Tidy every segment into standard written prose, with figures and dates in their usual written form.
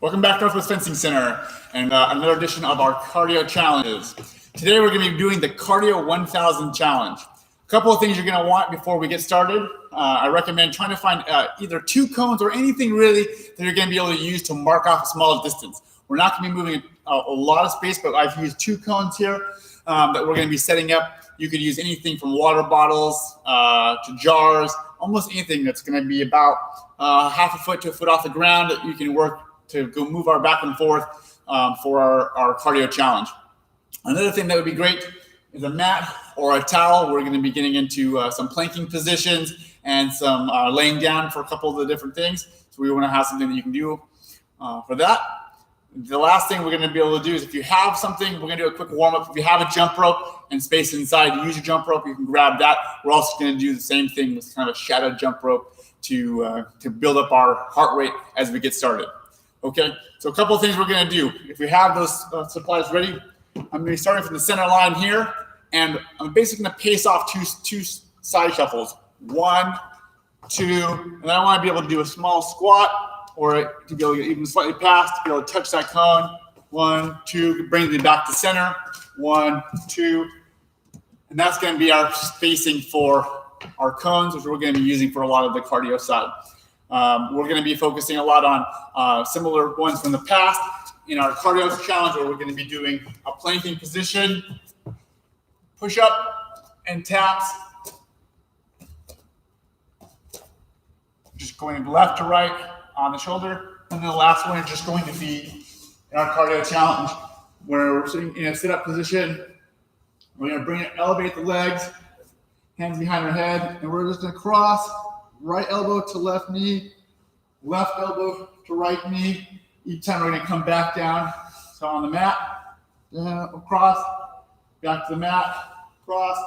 Welcome back to Northwest Fencing Center and another edition of our cardio challenges. Today we're going to be doing the Cardio 1000 challenge. A couple of things you're going to want before we get started. I recommend trying to find either 2 cones or anything really that you're going to be able to use to mark off a small distance. We're not going to be moving a lot of space, but I've used 2 cones here that we're going to be setting up. You could use anything from water bottles to jars, almost anything that's going to be about half a foot to a foot off the ground that you can work to go move our back and forth for our cardio challenge. Another thing that would be great is a mat or a towel. We're going to be getting into some planking positions and some laying down for a couple of the different things. So we want to have something that you can do for that. The last thing we're going to be able to do is if you have something, we're going to do a quick warm-up. If you have a jump rope and space inside, use your jump rope. You can grab that. We're also going to do the same thing with kind of a shadow jump rope to build up our heart rate as we get started. Okay, so a couple of things we're going to do. If we have those supplies ready, I'm going to be starting from the center line here, and I'm basically going to pace off two side shuffles. 1, 2, and then I want to be able to do a small squat, or to be able to get even slightly past, to be able to touch that cone. 1, 2, bring it back to center. 1, 2, and that's going to be our spacing for our cones, which we're going to be using for a lot of the cardio side. We're going to be focusing a lot on similar ones from the past in our cardio challenge, where we're going to be doing a planking position, push up and taps, just going left to right on the shoulder. And then the last one is just going to be in our cardio challenge, where we're sitting in a sit-up position. We're going to elevate the legs, hands behind our head, and we're just going to cross. Right elbow to left knee, left elbow to right knee. Each time we're going to come back down. So on the mat, down, across, back to the mat, cross,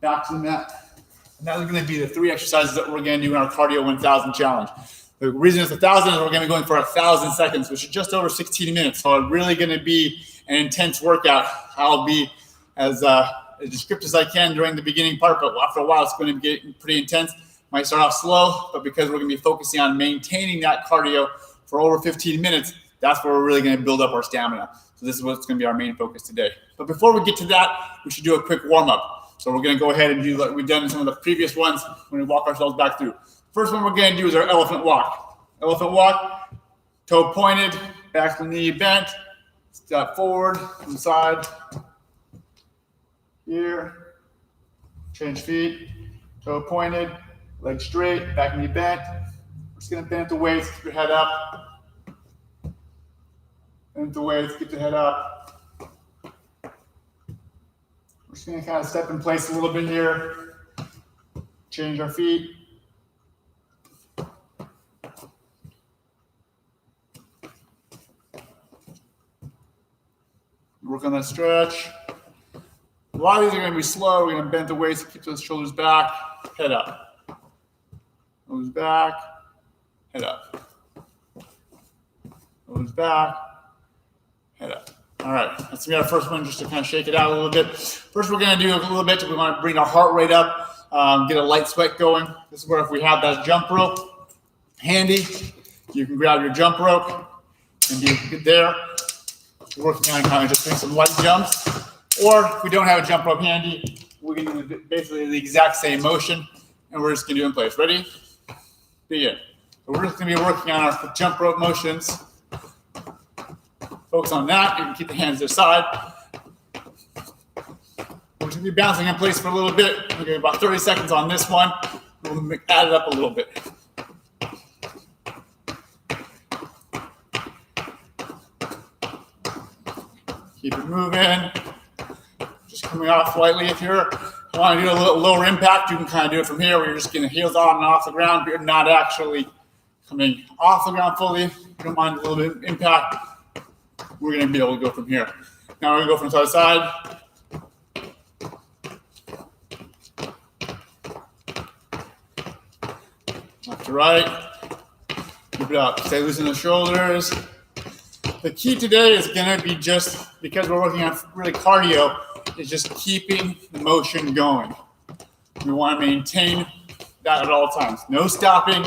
back to the mat. And that is going to be the 3 exercises that we're going to do in our Cardio 1000 challenge. The reason it's 1,000 is we're going to be going for 1,000 seconds, which is just over 16 minutes. So it's really going to be an intense workout. I'll be as descriptive as I can during the beginning part, but after a while it's going to get pretty intense. Might start off slow, but because we're going to be focusing on maintaining that cardio for over 15 minutes, that's where we're really going to build up our stamina. So this is what's going to be our main focus today. But before we get to that, we should do a quick warm-up. So we're going to go ahead and do like we've done in some of the previous ones when we walk ourselves back through. First one we're going to do is our elephant walk. Elephant walk, toe pointed, back to the knee bent, step forward, inside, here, change feet, toe pointed, leg straight, back knee bent. We're just going to bend the waist, keep your head up. Bend the waist, keep the head up. We're just going to kind of step in place a little bit here. Change our feet. Work on that stretch. A lot of these are going to be slow. We're going to bend the waist, keep those shoulders back, head up. Nose back, head up. Nose back, head up. All right, let's get our first one just to kind of shake it out a little bit. First, we're going to do a little bit. We want to bring our heart rate up, get a light sweat going. This is where if we have that jump rope handy, you can grab your jump rope and be good there. We're working on kind of just doing some light jumps. Or if we don't have a jump rope handy, we're going to do basically the exact same motion, and we're just going to do it in place. Ready? Begin. So we're just going to be working on our jump rope motions. Focus on that. You can keep the hands to the side. We're just going to be bouncing in place for a little bit. We're going to about 30 seconds on this one. We'll add it up a little bit. Keep it moving. Just coming off slightly. If you want to do a little lower impact, you can kind of do it from here where you're just getting the heels on and off the ground, but you're not actually coming off the ground fully. If you don't mind a little bit of impact, we're going to be able to go from here. Now we're going to go from side to side. Left to right. Keep it up. Stay loose in the shoulders. The key today is going to be just, because we're working on really cardio, is just keeping the motion going. We want to maintain that at all times. No stopping.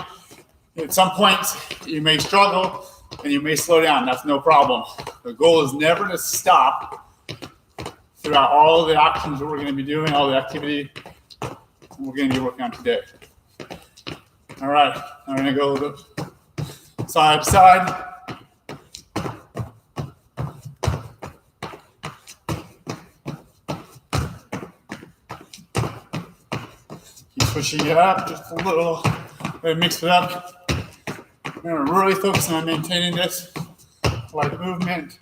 At some points, you may struggle and you may slow down. That's no problem. The goal is never to stop throughout all the actions that we're going to be doing, all the activity we're going to be working on today. All right, I'm going to go side to side. Keep pushing it up just a little. Mix it up. We're going to really focus on maintaining this light movement.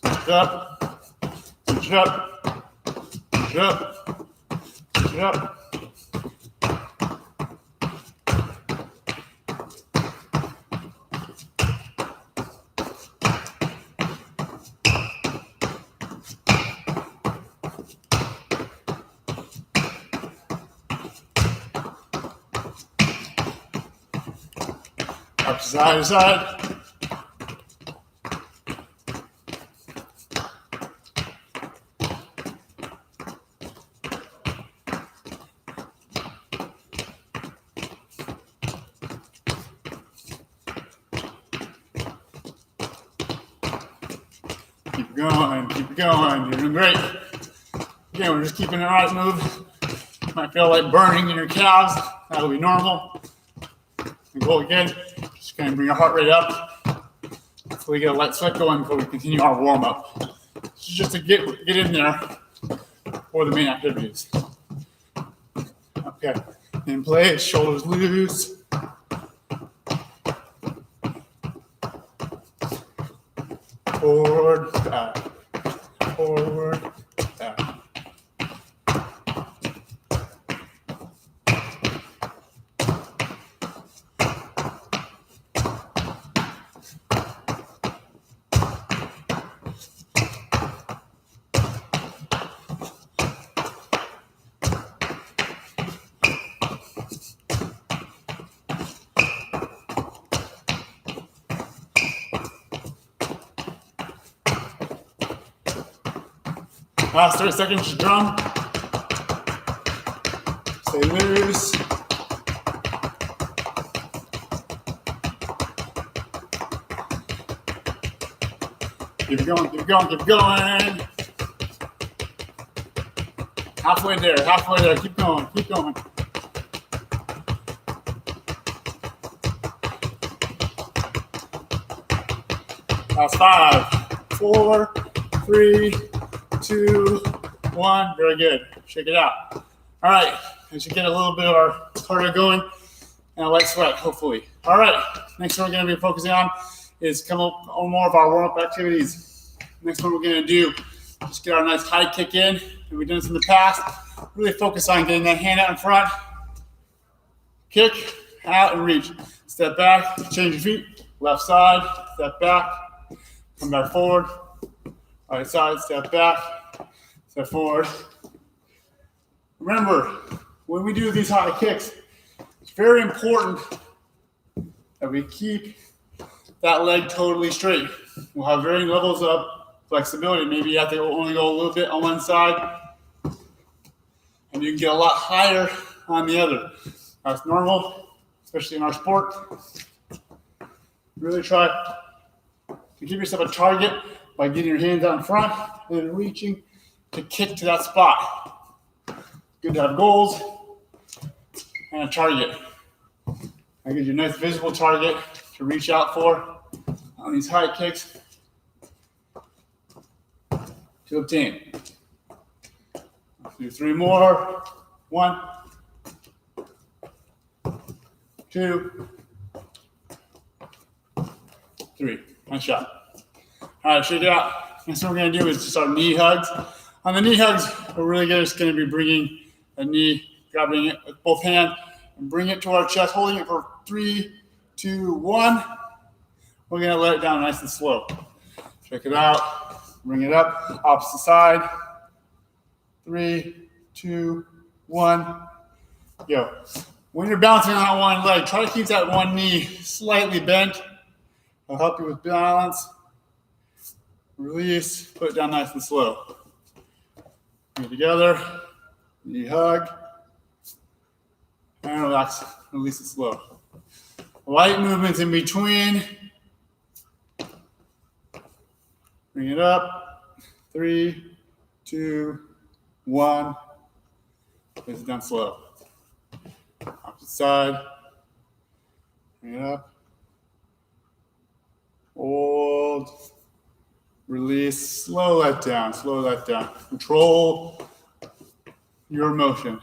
Switch it up. Switch it up. Switch it up. Switch it up. Up side to side. Keep going, keep going. You're doing great. Again, we're just keeping the right move. Might feel like burning in your calves. That'll be normal. And go again. Just going to bring your heart rate up. So we get a light sweat going before we continue our warm up. This is just to get in there for the main activities. Okay. In place, shoulders loose. Forward, back. Forward, back. Last 30 seconds, just drum. Stay loose. Keep going, keep going, keep going. Halfway there, keep going, keep going. Last 5, 4, 3, 2, 1. Very good. Shake it out. All right. We should get a little bit of our cardio going and a light sweat, hopefully. All right. Next one we're going to be focusing on is come up on more of our warm-up activities. Next one we're going to do, just get our nice high kick in. And we've done this in the past. Really focus on getting that hand out in front. Kick, out, and reach. Step back, change your feet. Left side, step back. Come back forward. Right side, step back, step forward. Remember, when we do these high kicks, it's very important that we keep that leg totally straight. We'll have varying levels of flexibility. Maybe you have to only go a little bit on one side, and you can get a lot higher on the other. That's normal, especially in our sport. Really try to give yourself a target by getting your hands out in front and reaching to kick to that spot. Good to have goals and a target. That gives you a nice visible target to reach out for on these high kicks to obtain. Let's do 3 more. 1, 2, 3. Nice shot. All right, shake it out. Next what we're going to do is just our knee hugs. On the knee hugs, we're really just going to be bringing a knee, grabbing it with both hands, and bring it to our chest, holding it for 3, 2, 1. We're going to let it down nice and slow. Check it out. Bring it up. Opposite side. 3, 2, 1. Go. When you're bouncing on one leg, try to keep that one knee slightly bent. It'll help you with balance. Release. Put it down nice and slow. Knee together. Knee hug. relax, release it slow. Light movements in between. Bring it up. 3, 2, 1. Place it down slow. Opposite side. Bring it up. Hold. Release. Slow let down. Slow let down. Control your motion.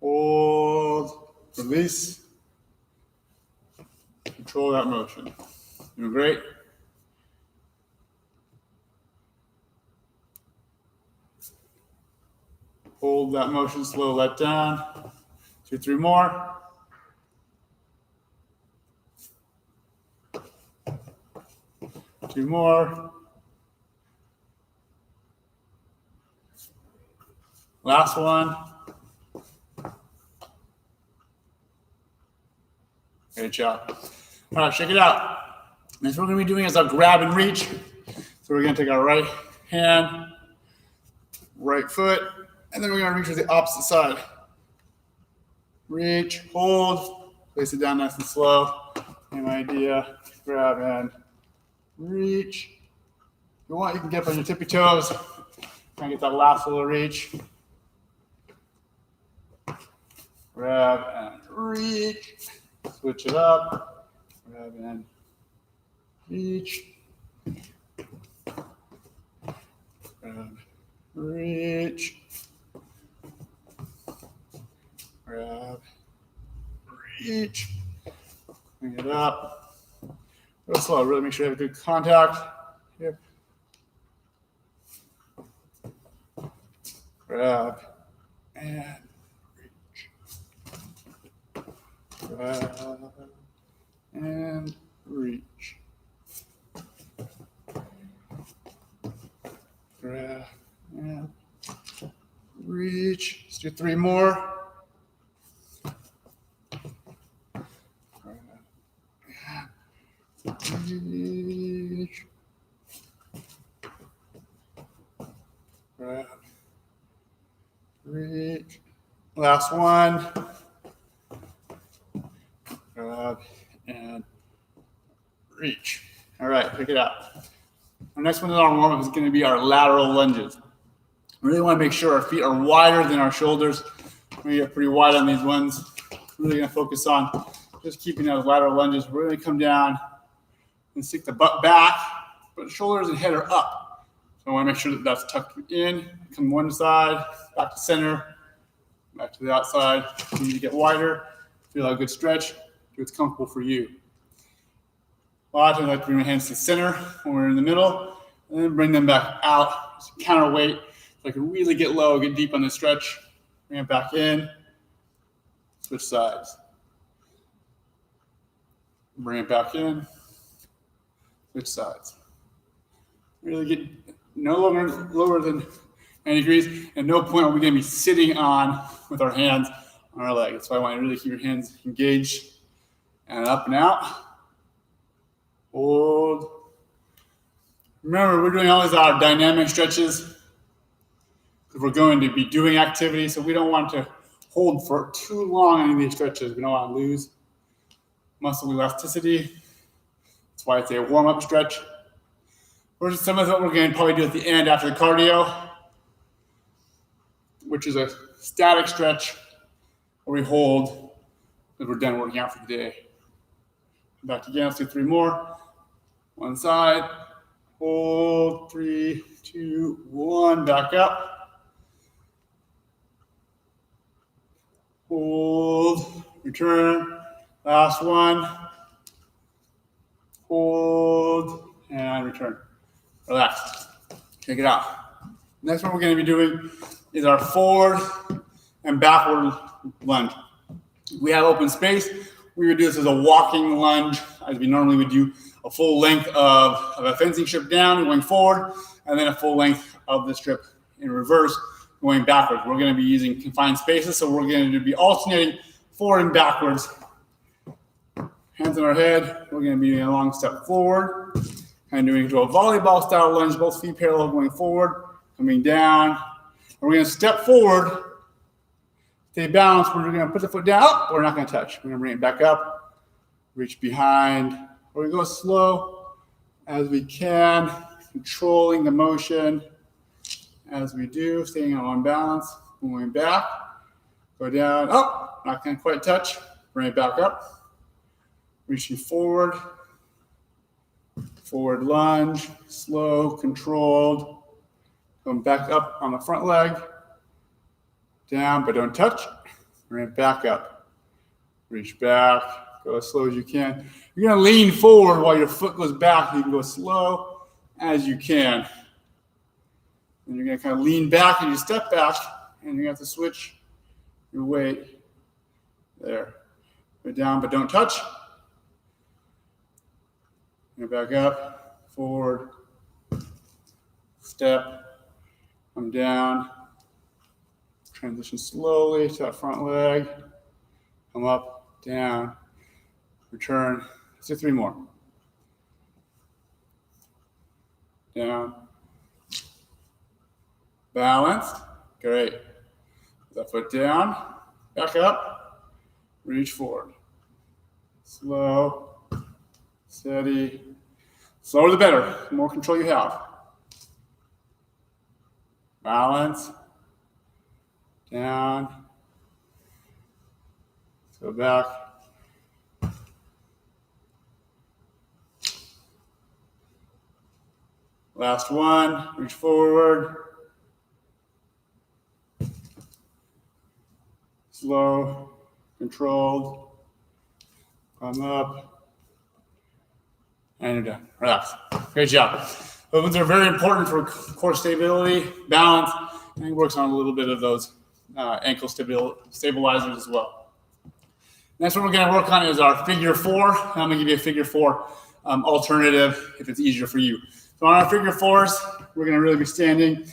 Hold. Release. Control that motion. Doing great. Hold that motion, slow let down. 2, 3 more. Two more. Last one. Great job. All right, check it out. Next, what we're going to be doing is our grab and reach. So we're going to take our right hand, right foot, and then we're going to reach with the opposite side. Reach, hold, place it down nice and slow. Same idea. Grab and reach. If you want, you can get up on your tippy toes. Try and get that last little reach. Grab and reach. Switch it up. Grab and reach. Grab, reach. Grab, reach. Bring it up. Real slow. Really make sure you have good contact. Here. Grab and reach. Grab and reach. Grab and reach. Let's do 3 more. Reach. Grab. Reach. Last one. Grab and reach. All right, pick it up. Our next one in our warm-up is going to be our lateral lunges. We really want to make sure our feet are wider than our shoulders. We get pretty wide on these ones. Really going to focus on just keeping those lateral lunges. We're going to come down and stick the butt back, but the shoulders and head are up. So I want to make sure that that's tucked in. Come one side, back to center, back to the outside. You need to get wider. Feel a good stretch. Do what's comfortable for you. A lot of times I like to bring my hands to the center when we're in the middle, and then bring them back out. Just counterweight, so I can really get low, get deep on the stretch. Bring it back in. Switch sides. Bring it back in. Switch sides. Really get no lower than 90 degrees, and no point are we going to be sitting on with our hands on our leg. That's why I want you to really keep your hands engaged and up and out. Hold. Remember, we're doing all these dynamic stretches because we're going to be doing activity, so we don't want to hold for too long on any of these stretches. We don't want to lose muscle elasticity. That's why it's a warm-up stretch. Versus some of what we're going to probably do at the end after the cardio, which is a static stretch where we hold because we're done working out for the day. Back again, let's do 3 more. One side, hold, 3, 2, 1, back up. Hold, return, last one. Hold, and return. Relax. Check it out. Next one we're going to be doing is our forward and backward lunge. If we have open space, we would do this as a walking lunge, as we normally would do a full length of a fencing strip down going forward, and then a full length of the strip in reverse going backwards. We're going to be using confined spaces, so we're going to be alternating forward and backwards. Hands on our head. We're going to be doing a long step forward, kind of doing into a volleyball style lunge, both feet parallel going forward, coming down. We're going to step forward stay balanced. We're going to put the foot down. Oh, we're not going to touch. We're going to bring it back up, reach behind. We're going to go slow as we can, controlling the motion as we do, staying on balance, going back, go down. Oh, not going to quite touch. Bring it back up, reaching forward, forward lunge, slow, controlled. Come back up on the front leg, down, but don't touch. Bring it back up. Reach back, go as slow as you can. You're gonna lean forward while your foot goes back. You can go slow as you can. And you're gonna kind of lean back and you step back, and you have to switch your weight. There. Go down, but don't touch. Go back up, forward, step, come down, transition slowly to that front leg, come up, down, return. Let's do 3 more. Down, balanced, great. Put that foot down, back up, reach forward. Slow, steady. Slower the better, the more control you have. Balance, down, go back. Last one, reach forward. Slow, controlled, come up. And you're done. Relax. Great job. Movements are very important for core stability, balance, and it works on a little bit of those ankle stabilizers as well. Next one we're going to work on is our figure 4. I'm going to give you a figure 4 alternative if it's easier for you. So on our figure 4s, we're going to really be standing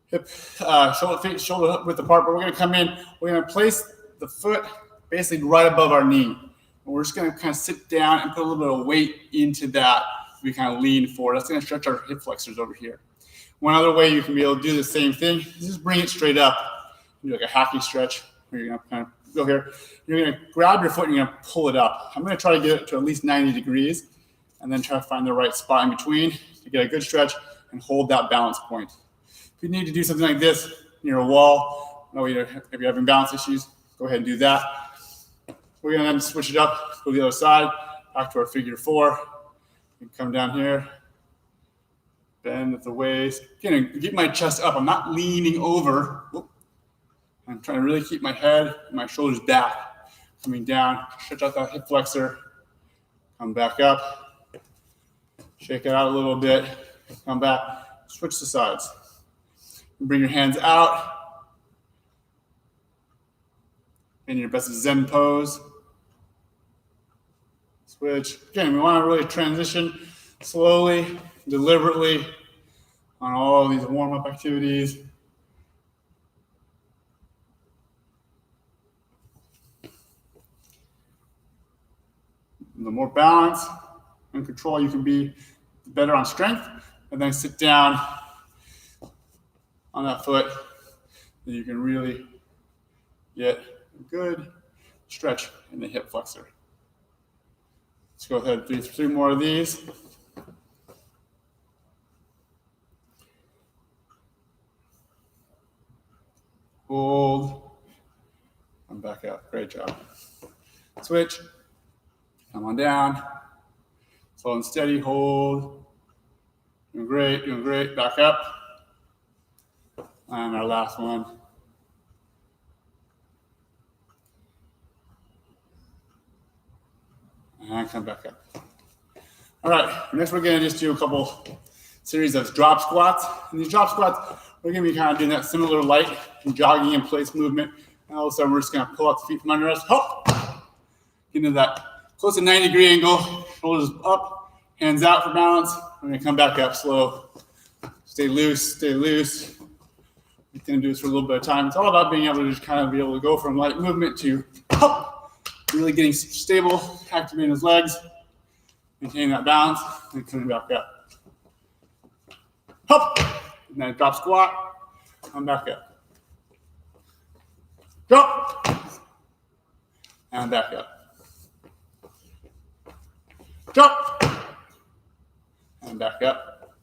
hip, shoulder width apart, but we're going to come in. We're going to place the foot basically right above our knee. And we're just going to kind of sit down and put a little bit of weight into that. We kind of lean forward. That's going to stretch our hip flexors over here. One other way you can be able to do the same thing is just bring it straight up. Do like a hacky stretch where you're going to kind of go here. You're going to grab your foot and you're going to pull it up. I'm going to try to get it to at least 90 degrees and then try to find the right spot in between to get a good stretch and hold that balance point. If you need to do something like this near a wall, if you're having balance issues, go ahead and do that. We're going to then switch it up, go to the other side, back to our figure 4. You come down here, bend at the waist. Again, keep my chest up. I'm not leaning over. I'm trying to really keep my head and my shoulders back. Coming down, stretch out that hip flexor. Come back up. Shake it out a little bit. Come back. Switch the sides. Bring your hands out in your best Zen pose. Switch. Again, we want to really transition slowly, deliberately on all these warm-up activities. The more balance and control you can be, the better on strength. And then sit down on that foot, and you can really get a good stretch in the hip flexor. Let's go ahead and do 3 more of these. Hold. Come back up. Great job. Switch. Come on down. Slow and steady. Hold. Doing great. Doing great. Back up. And our last one. And come back up. All right, next we're going to just do a couple series of drop squats. And these drop squats, we're going to be kind of doing that similar light and jogging in place movement. And all of a sudden, we're just going to pull out the feet from under us. Hop! Get into that close to 90-degree angle. Shoulders up, hands out for balance. We're going to come back up slow. Stay loose, stay loose. We're going to do this for a little bit of time. It's all about being able to just kind of be able to go from light movement to hop. Really getting stable, activating his legs, maintaining that balance, and coming back up. Hop! And then drop squat, come back up. drop, and back up. Drop, and back up.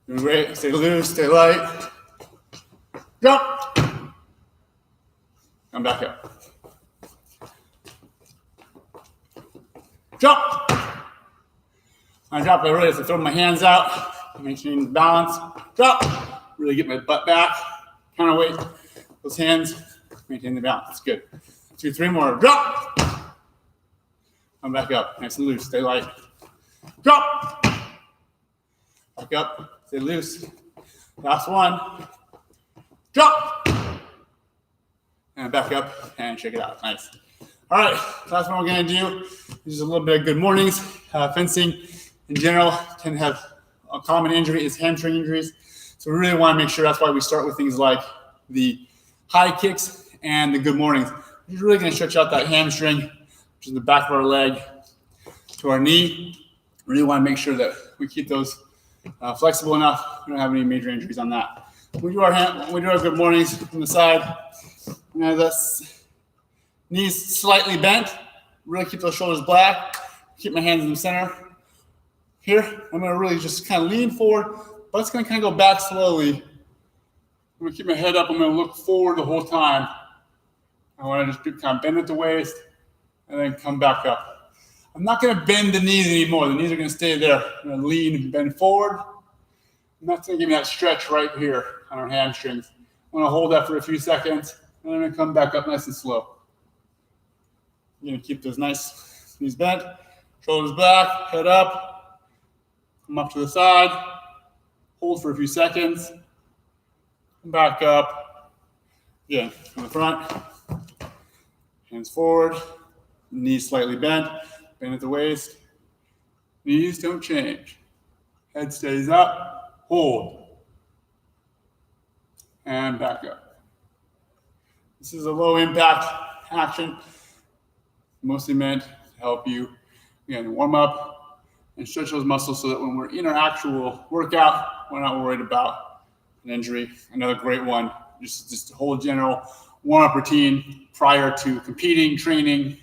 Doing great. Stay loose, stay light. Drop, and back up. Drop. I drop, I really have to throw my hands out, maintain balance. Drop, really get my butt back. Counterweight, those hands, maintain the balance. Good. 2, 3 more. Drop. Come back up. Nice and loose. Stay light. Drop. Back up. Stay loose. Last one. Drop. And back up and shake it out. Nice. All right. Last one we're going to do is a little bit of good mornings. Fencing in general can have a common injury is hamstring injuries. So we really want to make sure that's why we start with things like the high kicks and the good mornings. You're really going to stretch out that hamstring, which is the back of our leg, to our knee. We really want to make sure that we keep those flexible enough. We don't have any major injuries on that. When we do our good mornings from the side, that's knees slightly bent. Really keep those shoulders back. Keep my hands in the center. Here, I'm going to really just kind of lean forward, but it's going to kind of go back slowly. I'm going to keep my head up. I'm going to look forward the whole time. I want to just kind of bend at the waist and then come back up. I'm not going to bend the knees anymore. The knees are going to stay there. I'm going to lean, bend forward. And that's going to give me that stretch right here on our hamstrings. I'm going to hold that for a few seconds, and I'm going to come back up nice and slow. I'm going to keep those nice knees bent, shoulders back, head up, come up to the side, hold for a few seconds, come back up. Again, from the front, hands forward, knees slightly bent, bend at the waist. Knees don't change. Head stays up, hold, and back up. This is a low impact action, mostly meant to help you, again, warm up and stretch those muscles so that when we're in our actual workout, we're not worried about an injury. Another great one, just a whole general warm-up routine prior to competing, training,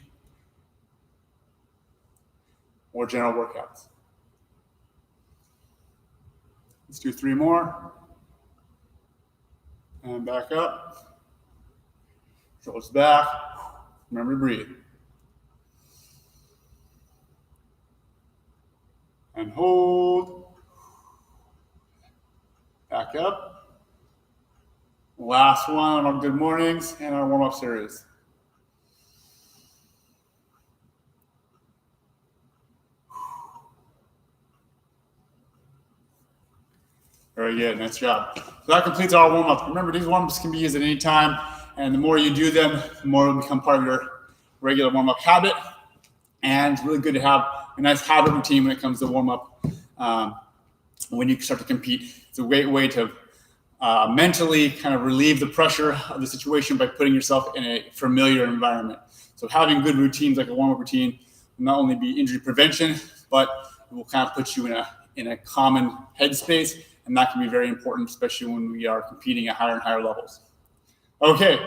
or general workouts. Let's do 3 more. And back up. Shoulders back. Remember to breathe. And hold. Back up. Last one on our good mornings and our warm-up series. Very good, nice job. So that completes our warm-up. Remember, these warm-ups can be used at any time, and the more you do them, the more it'll become part of your regular warm-up habit. And it's really good to have a nice habit routine when it comes to warm-up. When you start to compete, it's a great way to mentally kind of relieve the pressure of the situation by putting yourself in a familiar environment. So having good routines like a warm-up routine will not only be injury prevention, but it will kind of put you in a common headspace. And that can be very important, especially when we are competing at higher and higher levels. Okay,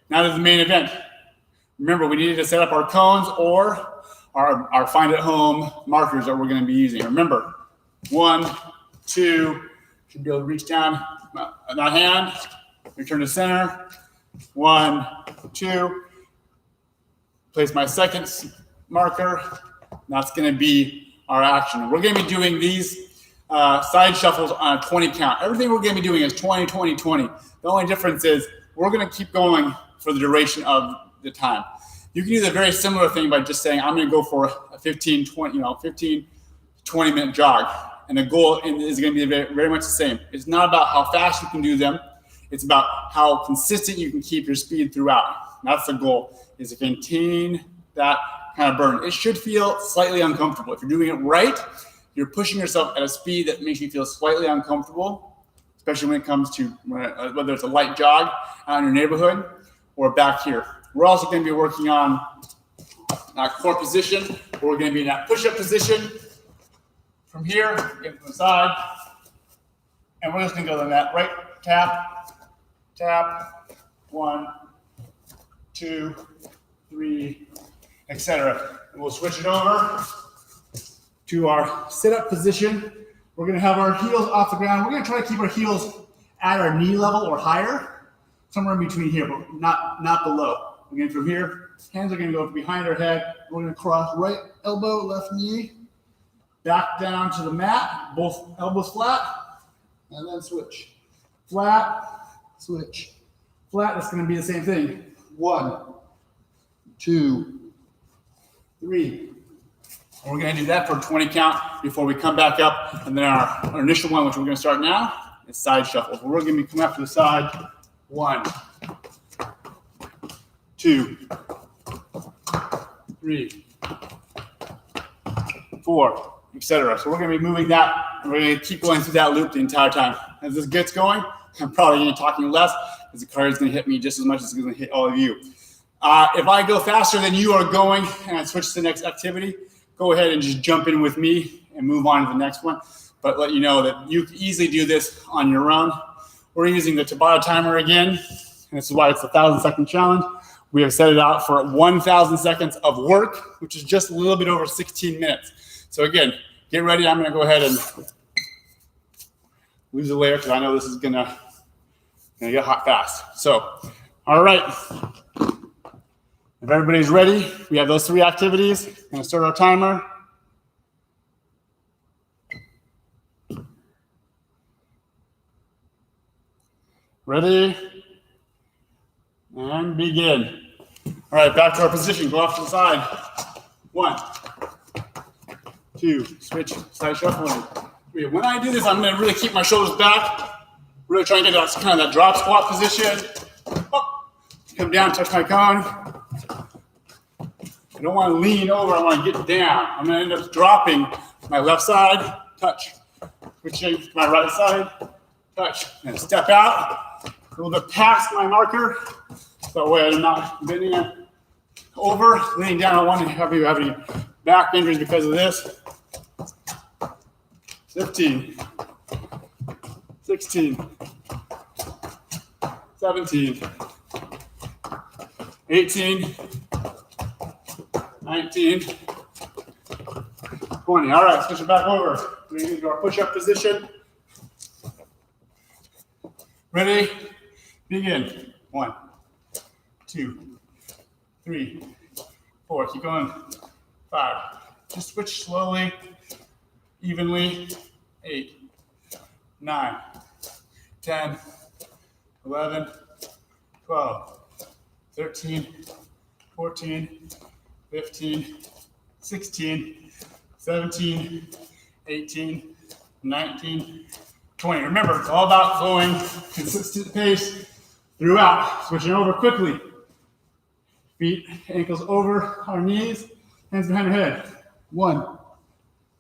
now to the main event. Remember, we needed to set up our cones or our find-at-home markers that we're going to be using. Remember, 1, 2, should be able to reach down that hand, return to center. 1, 2. Place my second marker. That's going to be our action. We're going to be doing these side shuffles on a 20 count. Everything we're going to be doing is 20, 20, 20. The only difference is we're going to keep going for the duration of the time. You can do the very similar thing by just saying, I'm going to go for a 15, 20 minute jog. And the goal is going to be very, very much the same. It's not about how fast you can do them. It's about how consistent you can keep your speed throughout. That's the goal, is to contain that kind of burn. It should feel slightly uncomfortable. If you're doing it right, you're pushing yourself at a speed that makes you feel slightly uncomfortable, especially when it comes to whether it's a light jog out in your neighborhood or back here. We're also going to be working on our core position. We're going to be in that push-up position from here, get to the side, and we're just going to go on that right tap, tap, 1, 2, 3, etc. And we'll switch it over to our sit-up position. We're gonna have our heels off the ground. We're gonna try to keep our heels at our knee level or higher, somewhere in between here, but not below. Again, from here, hands are gonna go behind our head. We're gonna cross right elbow, left knee, back down to the mat, both elbows flat, and then switch. Flat, switch. Flat, that's gonna be the same thing. 1, 2, 3. And we're gonna do that for a 20 count before we come back up. And then our initial one, which we're gonna start now, is side shuffle. We're gonna be coming up to the side. 1, 2, 3, 4, etc. So we're gonna be moving that, and we're gonna keep going through that loop the entire time. As this gets going, I'm probably gonna be talking less, because the cardio is gonna hit me just as much as it's gonna hit all of you. If I go faster than you are going and I switch to the next activity, go ahead and just jump in with me and move on to the next one. But let you know that you can easily do this on your own. We're using the Tabata timer again, and this is why it's a 1,000-second challenge. We have set it out for 1,000 seconds of work, which is just a little bit over 16 minutes. So again, get ready. I'm gonna go ahead and lose a layer because I know this is gonna get hot fast. So, all right. If everybody's ready, we have those 3 activities. Gonna start our timer. Ready? And begin. All right, back to our position. Go off to the side. 1, 2, switch, side shuffling. 3. When I do this, I'm gonna really keep my shoulders back. Really try and get that kind of that drop squat position. Up. Come down, touch my cone. I don't want to lean over, I want to get down. I'm going to end up dropping my left side, touch. Switching to my right side, touch. And step out, a little bit past my marker. So that way I'm not bending over, leaning down. I don't want to have you have any back injuries because of this. 15, 16, 17, 18, 19, 20. All right, switch it back over. We're going to do our push-up position. Ready? Begin. 1, 2, 3, 4. Keep going. 5. Just switch slowly, evenly. 8, 9, 10, 11, 12, 13, 14, 15, 16, 17, 18, 19, 20. Remember, it's all about going consistent pace throughout. Switching over quickly. Feet, ankles over our knees, hands behind our head. 1,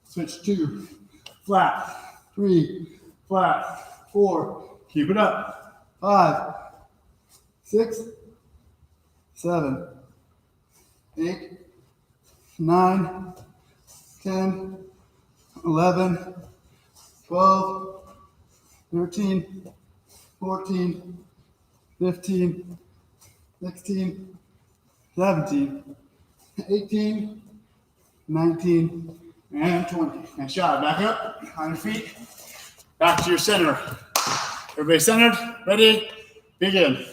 switch 2, flat, 3, flat, 4, keep it up. 5, 6, 7, 8, 9, 10, 11, 12, 13, 14, 15, 16, 17, 18, 19, and 20. Nice job. Back up on your feet. Back to your center. Everybody centered. Ready? Begin.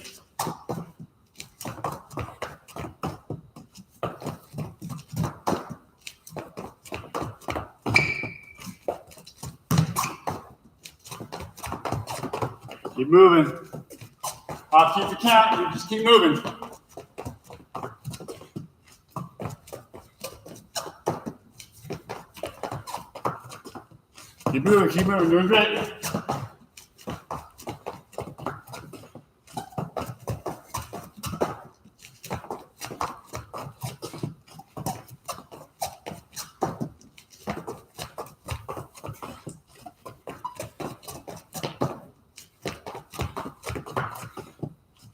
Keep moving. I'll keep the count. You just keep moving. Keep moving. Keep moving. Doing great.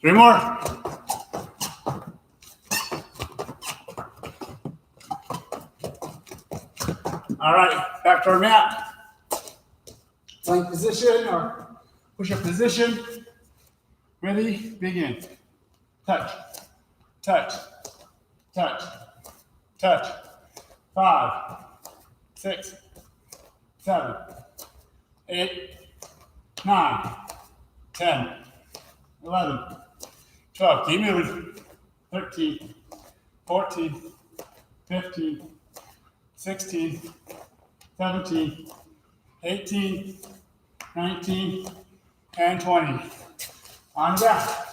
Three more. All right, back to our mat. Plank position or push-up position. Ready? Begin. Touch. touch, touch, touch. 5, 6, 7, 8, 9, 10, 11, 12. Keep moving. 13, 14, 15, 16, 17, 18, 19, and 20. On the back.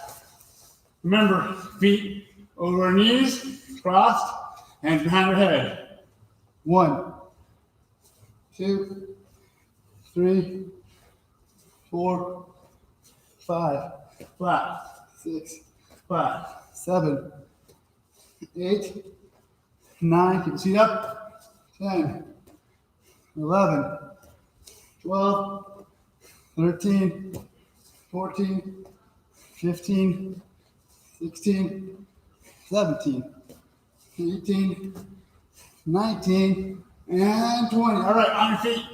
Remember, feet over our knees, crossed, hands behind our head. 1, 2, 3, 4, 5, flat, 6, flat, 7, 8, 9, keep the seat up, 10, 11, 12, 13, 14, 15, 16, 17, 18, 19, and 20. All right, on your feet.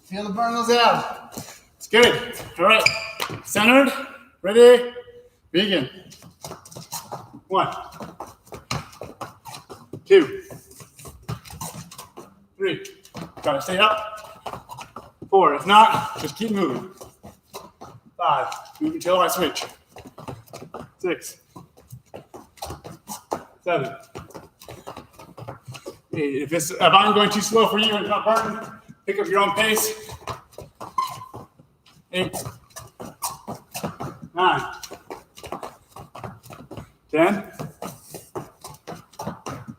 Feel the burn those out. It's good. All right, centered, ready, begin. 1, 2, 3. Gotta stay up. 4. If not, just keep moving. 5. Move until I switch. 6, 7, 8. If I'm going too slow for you and it's not burning, pick up your own pace. 8, 9, 10,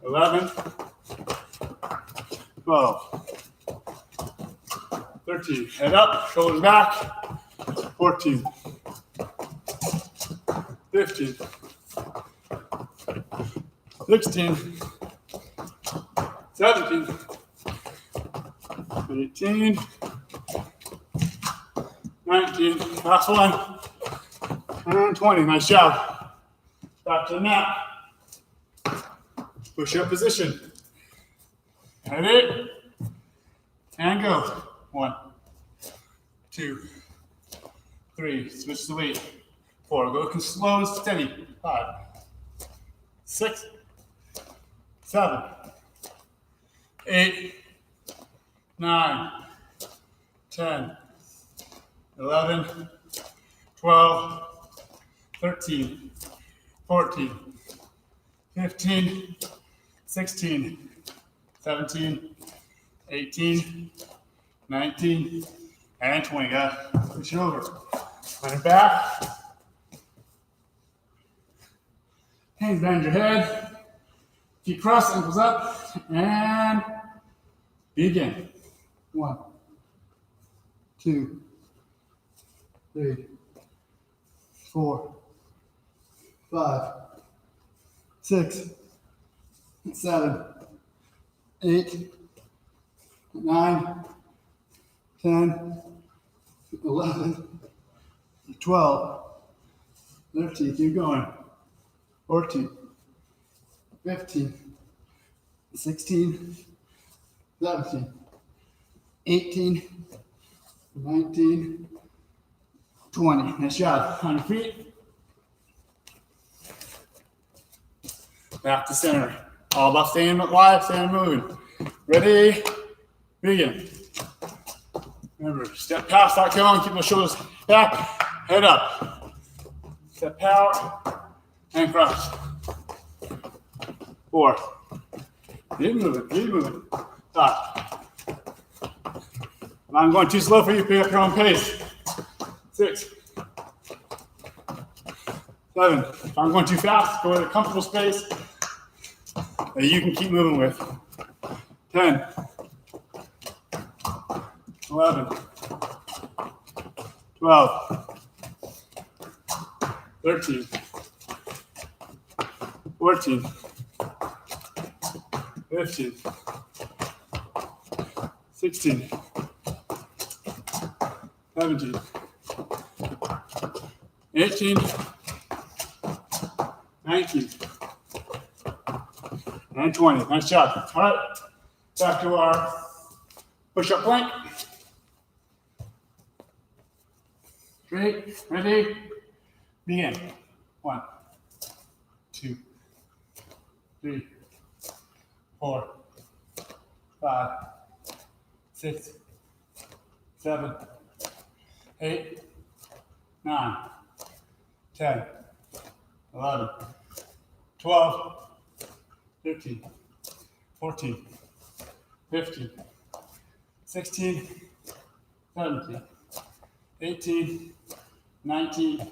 11, 12, 13. Head up, shoulders back. 14, 15, 16, 17, 18, 19, last one, and 20. Nice job. Back to the mat. Push-up position. Ready? And go. 1, 2, 3. Switch the weight. 4. Go slow and steady. 5, 6, 7, 8, 9, 10, 11, 12, 13, 14, 15, 16, 17, 18, 19, and 20. Push it over. On your back. Hands behind your head. Feet cross, ankles up, and begin. 1, 2, 3, 4, 5, 6, 7, 8, 9, 10, 11, 12, 13, keep going. 14, 15, 16, 17, 18, 19, 20. Nice job. On your feet. Back to center. All about staying alive, staying moving. Ready? Begin. Remember, step past, start going, keep those shoulders back, head up. Step out, and cross. 4. Keep moving, keep moving. Stop. If I'm going too slow for you, pick up your own pace. 6, 7. If I'm going too fast, go at a comfortable space that you can keep moving with. 10, 11, 12, 13, 14, 15, 16, 17, 18, 19, and 20. Nice job. All right, back to our push-up plank. Straight, ready, begin. 1, 2, 3, 4, 5, 6, 7, 8, 9, 10, 11, 12, 13, 14, 15, 16, 17, 18, 19,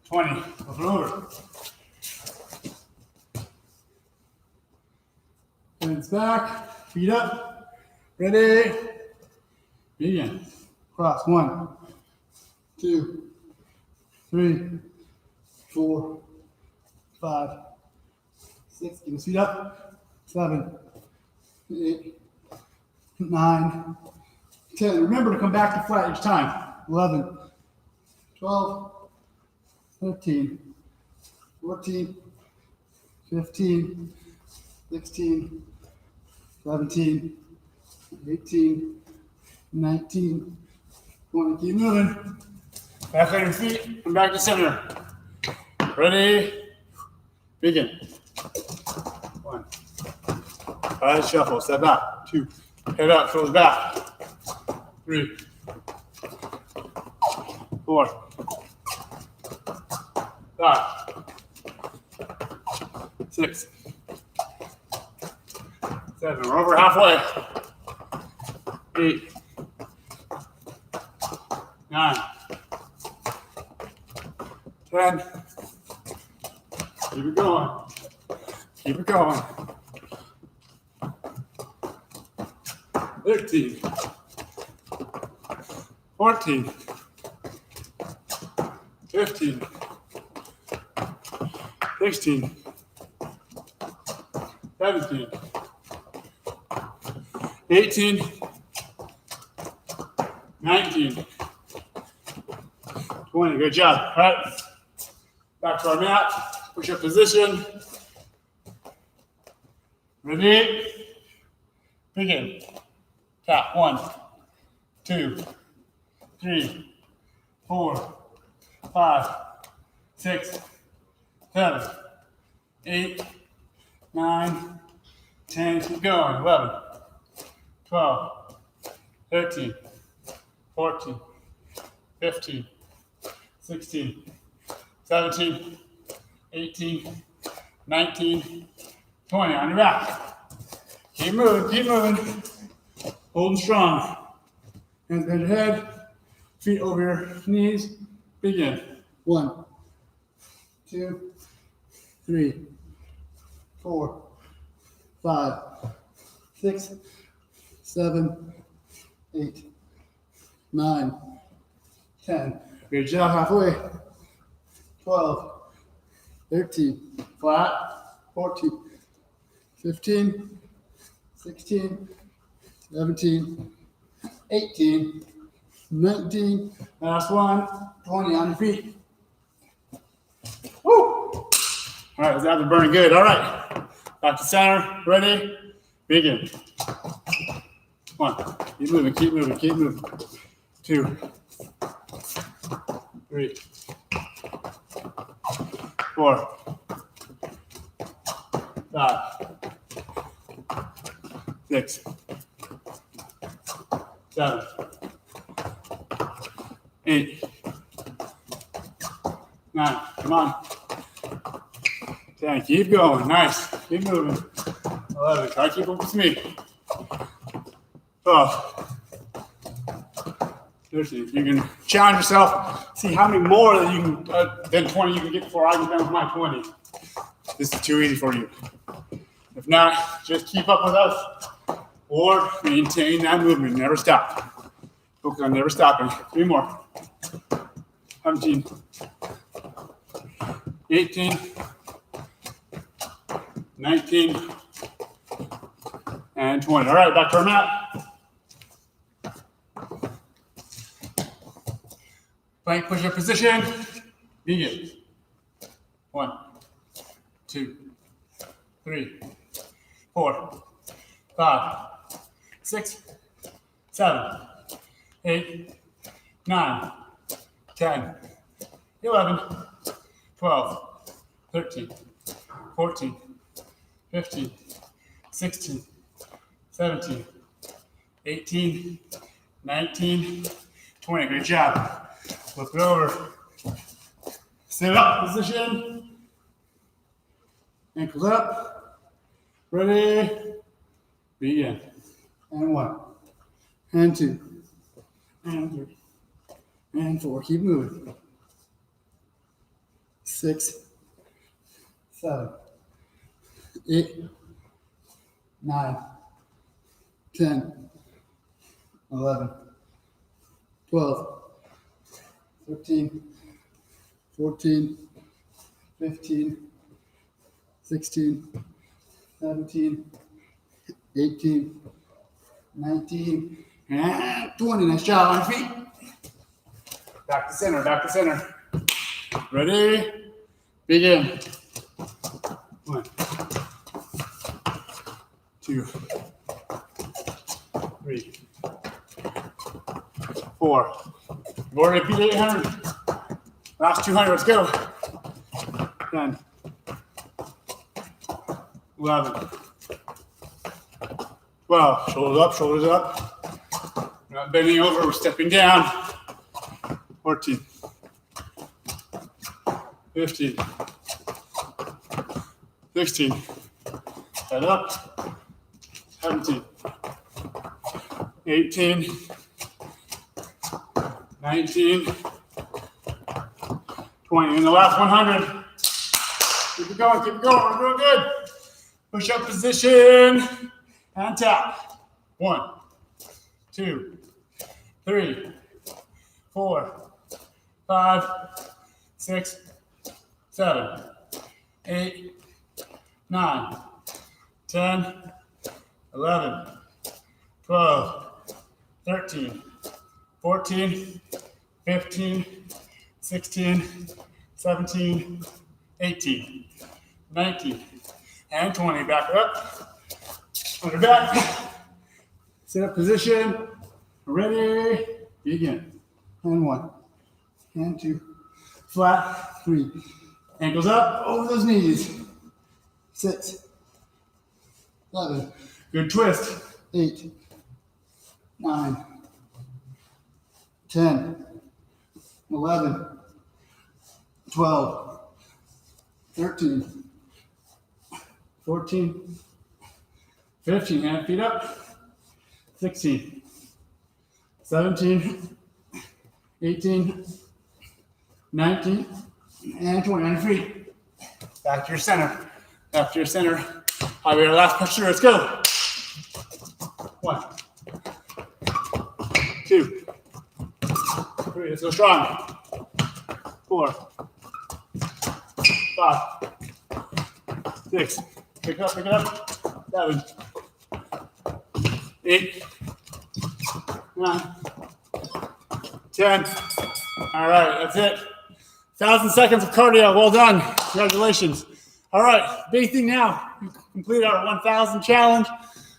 20. Flip it over. Hands back, feet up. Ready? Begin. Cross. 1, 2, 3, 4, 5, 6. Keep those feet up. 7, 8, 9, 10. Remember to come back to flat each time. 11, 12, 13, 14, 15, 16, 17, 18, 19, 20. Keep moving. Back on your feet and back to center. Ready? Begin. 1. Shuffle. Step back. 2. Head up. Shoulders back. 3. 4. 5. 6. 7. We're over halfway. 8. 9. 10. Keep it going. Keep it going. 13. 14. 15. 16. 17. 18. 19. 20. Good job. All right. Back to our mat. Push-up position. Ready? Begin. Tap. 1, 2, 3, 4, 5, 6, 7, 8, 9, 10. Keep going. 11, 12, 13, 14, 15, 16, 17, 18, 19, 20. On your back. Keep moving, keep moving. Holding strong. Hands behind your head. Feet over your knees. Begin. 1, 2, 3, 4, 5, 6, 7, 8, 9, 10. Good job. Halfway. 12, 13, flat, 14, 15, 16, 17, 18, 19, last one, 20 on your feet. Woo! All right, those abs are burning good. All right, back to center. Ready? Begin. 1, keep moving, keep moving, keep moving. 2, 3, 4, 5, 6, 7, 8, 9. Come on. 10. Keep going. Nice. Keep moving. 11. Try to keep up with me. 12. 13. You can challenge yourself. See how many more that you can than 20 you can get before I get done with my 20. This is too easy for you. If not, just keep up with us or maintain that movement. Never stop. Focus on never stopping. 3 more. 17, 18, 19, and 20. All right, back to our mat. Plank push-up position. Begin. 1, 2, 3, 4, 5, 6, 7, 8, 9, 10, 11, 12, 13, 14, 15, 16, 17, 18, 19, 20. Great job. Flip it over. Sit up position. Ankles up. Ready. Begin. And 1, and 2, and 3, and 4. Keep moving. 6, 7, 8, 9, 10, 11, 12, 13, 14, 15, 16, 17, 18, 19, and 20. Nice job on your feet. Back to center, back to center. Ready? Begin. 1, 2, 3, 4. You've already beat 800. Last 200, let's go. 10, 11, 12. Shoulders up, shoulders up. We're not bending over, we're stepping down. 14, 15, 16. Head up. 17, 18, 19, 20. In the last 100. Keep it going, keep it going. We're doing good. Push up position and tap. 1, 2, 3, 4, 5, 6, 7, 8, 9, 10, 11, 12, 13, 14, 15, 16, 17, 18, 19, and 20. Back up. On your back. Sit up position. Ready. Begin. And 1, and 2. Flat. 3. Ankles up over those knees. 6, 7. Good twist. 8, 9, 10, 11, 12, 13, 14, 15. Hand feet up. 16, 17, 18, 19, and 20. On your feet. Back to your center. Back to your center. All right, we have our last push through. Let's go. 1, 2, 3. Let's go strong. 4, 5, 6. Pick it up, pick it up. 7, 8, 9, 10. All right, that's it. 1,000 seconds of cardio. Well done. Congratulations. All right, big thing now. We completed our 1,000 challenge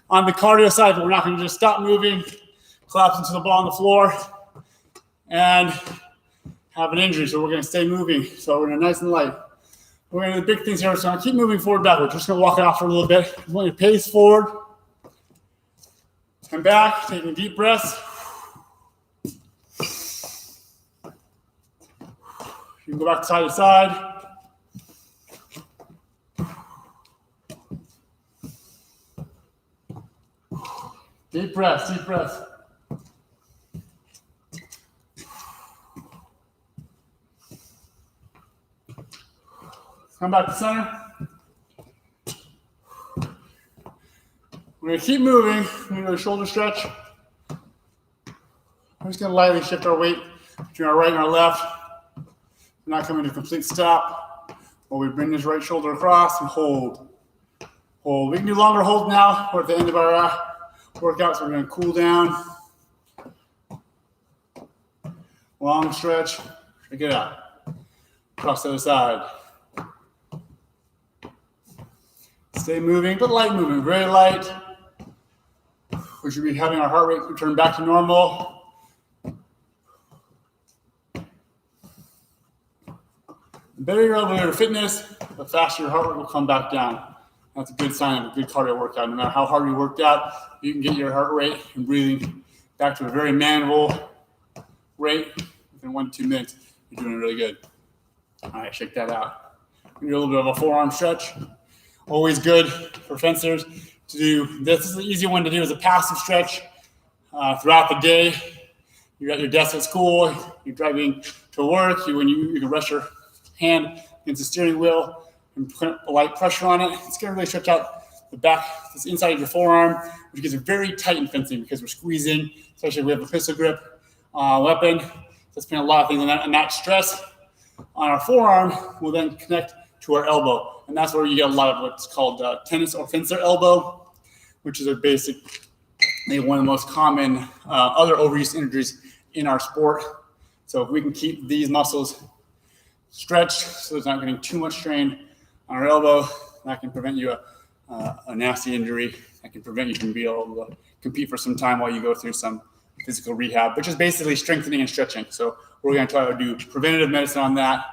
on the cardio side, but we're not going to just stop moving, collapse into the ball on the floor, and have an injury. So we're going to stay moving. So we're going to nice and light. We're going to do the big things here. So I'm going to keep moving forward, backward. Just going to walk it off for a little bit. I'm going to pace forward and back, taking deep breaths. You can go back side to side. Deep breaths, deep breaths. Come back to center. We're going to keep moving. We're going to do a shoulder stretch. I'm just going to lightly shift our weight between our right and our left. We're not coming to a complete stop. While we bring this right shoulder across and hold. Hold. We can do longer holds now. We're at the end of our workout, so we're going to cool down. Long stretch. Shake it out. Across the other side. Stay moving, but light moving, very light. We should be having our heart rate return back to normal. The better your elevator fitness, the faster your heart rate will come back down. That's a good sign of a good cardio workout. No matter how hard you worked out, you can get your heart rate and breathing back to a very manageable rate within 1 to 2 minutes. You're doing really good. All right, shake that out. Do a little bit of a forearm stretch. Always good for fencers to do. This is the easy one to do as a passive stretch throughout the day. You're at your desk at school. You're driving to work. You can rest your hand against the steering wheel and put a light pressure on it. It's going to really stretch out the back, this inside of your forearm, which gets very tight in fencing because we're squeezing, especially if we have a pistol grip weapon. That's been a lot of things on that. And that stress on our forearm will then connect to our elbow. And that's where you get a lot of what's called tennis or fencer elbow, which is maybe one of the most common other overuse injuries in our sport. So if we can keep these muscles stretched so there's not getting too much strain on our elbow, that can prevent you a nasty injury. That can prevent you from being able to compete for some time while you go through some physical rehab, which is basically strengthening and stretching. So we're going to try to do preventative medicine on that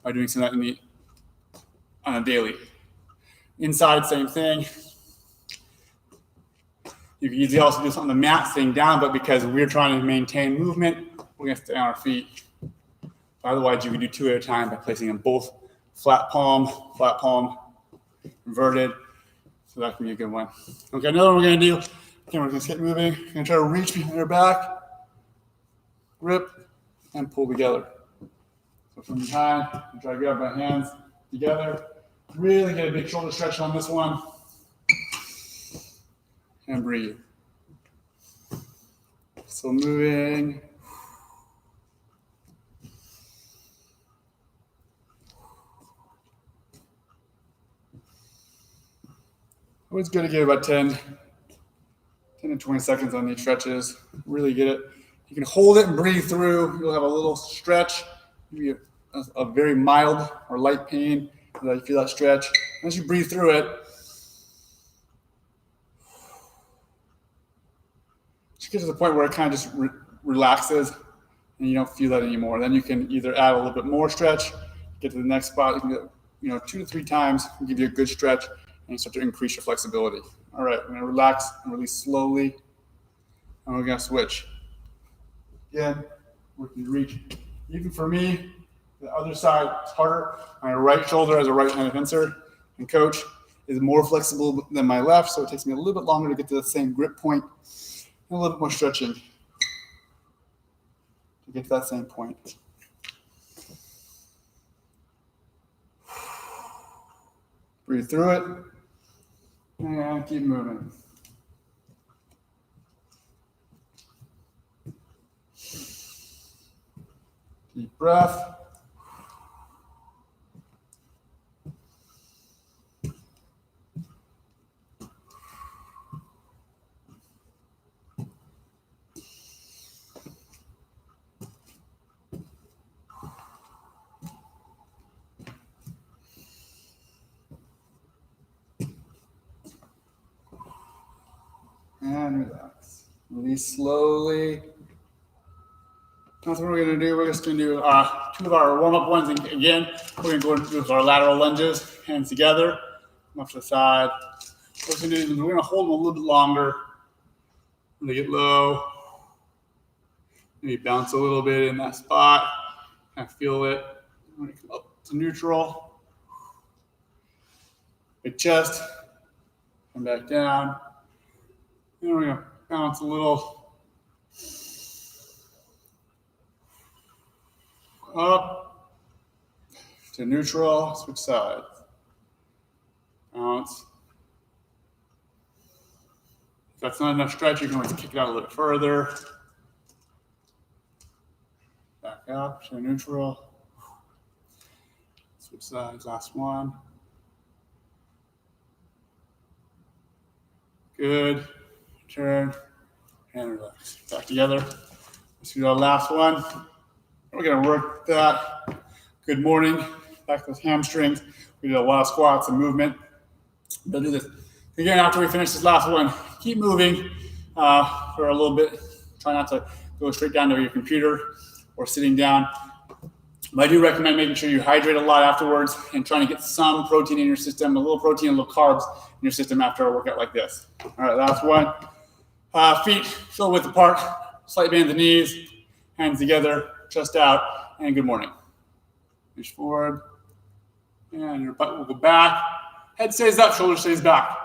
by doing some of that on a daily. Inside, same thing. You can easily also do this on the mat, sitting down, but because we're trying to maintain movement, we're going to stay on our feet. Otherwise, you can do 2 at a time by placing them both flat palm, inverted. So that can be a good one. Okay, another one we're going to do. Okay, we're going to get moving. We're going to try to reach behind our back, grip, and pull together. So from behind, try to grab my hands together. Really get a big shoulder stretch on this one. And breathe. So moving. Always good to give about 10 to 20 seconds on these stretches. Really get it. You can hold it and breathe through. You'll have a little stretch, maybe a very mild or light pain. You feel that stretch. As you breathe through it, just get to the point where it kind of just relaxes and you don't feel that anymore. Then you can either add a little bit more stretch, get to the next spot. You can go, 2 to 3 times, and give you a good stretch, and start to increase your flexibility. All right, we're going to relax and release slowly, and we're going to switch. Again, we can reach. Even for me, the other side is harder. My right shoulder as a right-handed fencer and coach is more flexible than my left, so it takes me a little bit longer to get to the same grip point and a little bit more stretching to get to that same point. Breathe through it and keep moving. Deep breath. And relax. Release slowly. That's what we're going to do. We're just going to do 2 of our warm-up ones. And again, we're going to go into our lateral lunges, hands together, come up to the side. What we're going to do is we're going to hold them a little bit longer. When they get low, maybe bounce a little bit in that spot. Kind of feel it. When you come up to neutral. Big chest. Come back down. And we're going to bounce a little up to neutral, switch sides. Bounce. If that's not enough stretch, you can always kick it out a little bit further. Back up to neutral. Switch sides, last one. Good. Turn and relax. Back together. Let's do our last one. We're going to work that. Good morning. Back to those hamstrings. We did a lot of squats and movement. We'll do this again after we finish this last one. Keep moving for a little bit. Try not to go straight down to your computer or sitting down. But I do recommend making sure you hydrate a lot afterwards and trying to get some protein in your system, a little protein, a little carbs in your system after a workout like this. All right, last one. Feet shoulder width apart, slight bend at the knees, hands together, chest out, and good morning. Push forward, and your butt will go back. Head stays up, shoulder stays back.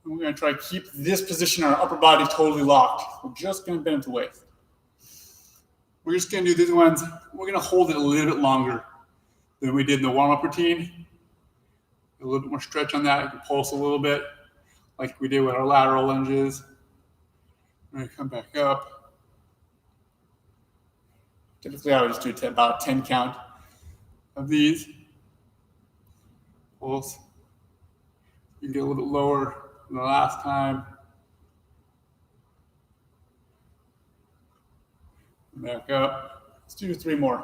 And we're going to try to keep this position, our upper body totally locked. We're just going to bend at the waist. We're just going to do these ones. We're going to hold it a little bit longer than we did in the warm-up routine. A little bit more stretch on that. You can pulse a little bit like we did with our lateral lunges. We're going to come back up. Typically, I would just do about 10 count of these. Pulse. You can get a little bit lower than the last time. Back up. Let's do 3 more.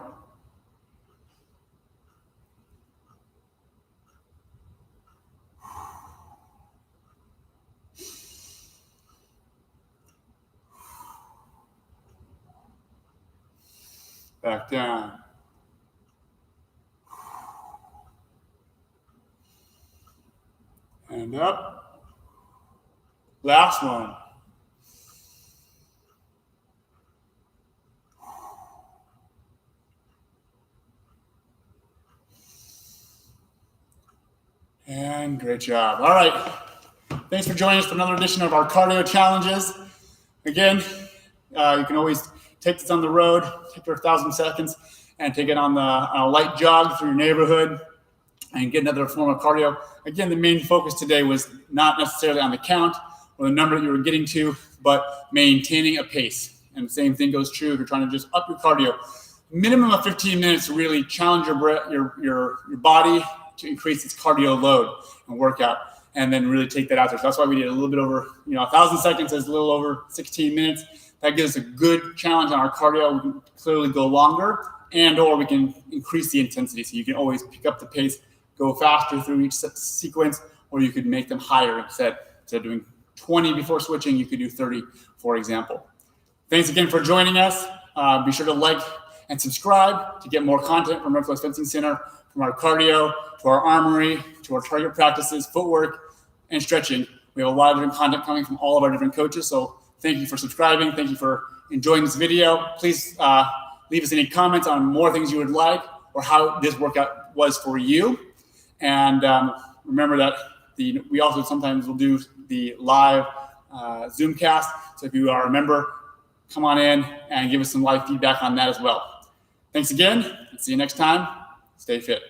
Back down. And up. Last one. And great job. All right. Thanks for joining us for another edition of our cardio challenges. Again, you can always take this on the road, take your 1,000 seconds, and take it on a light jog through your neighborhood and get another form of cardio. Again, the main focus today was not necessarily on the count or the number that you were getting to, but maintaining a pace. And the same thing goes true if you're trying to just up your cardio. Minimum of 15 minutes to really challenge your body to increase its cardio load and workout, and then really take that out there. So that's why we did a little bit over, 1,000 seconds is a little over 16 minutes. That gives us a good challenge on our cardio. We can clearly go longer, or we can increase the intensity. So you can always pick up the pace, go faster through each sequence, or you could make them higher instead. Instead of doing 20 before switching, you could do 30, for example. Thanks again for joining us. Be sure to like and subscribe to get more content from Reflex Fencing Center, from our cardio, to our armory, to our target practices, footwork, and stretching. We have a lot of different content coming from all of our different coaches. So thank you for subscribing. Thank you for enjoying this video. Please leave us any comments on more things you would like or how this workout was for you. And remember that we also sometimes will do the live Zoomcast. So if you are a member, come on in and give us some live feedback on that as well. Thanks again. See you next time. Stay fit.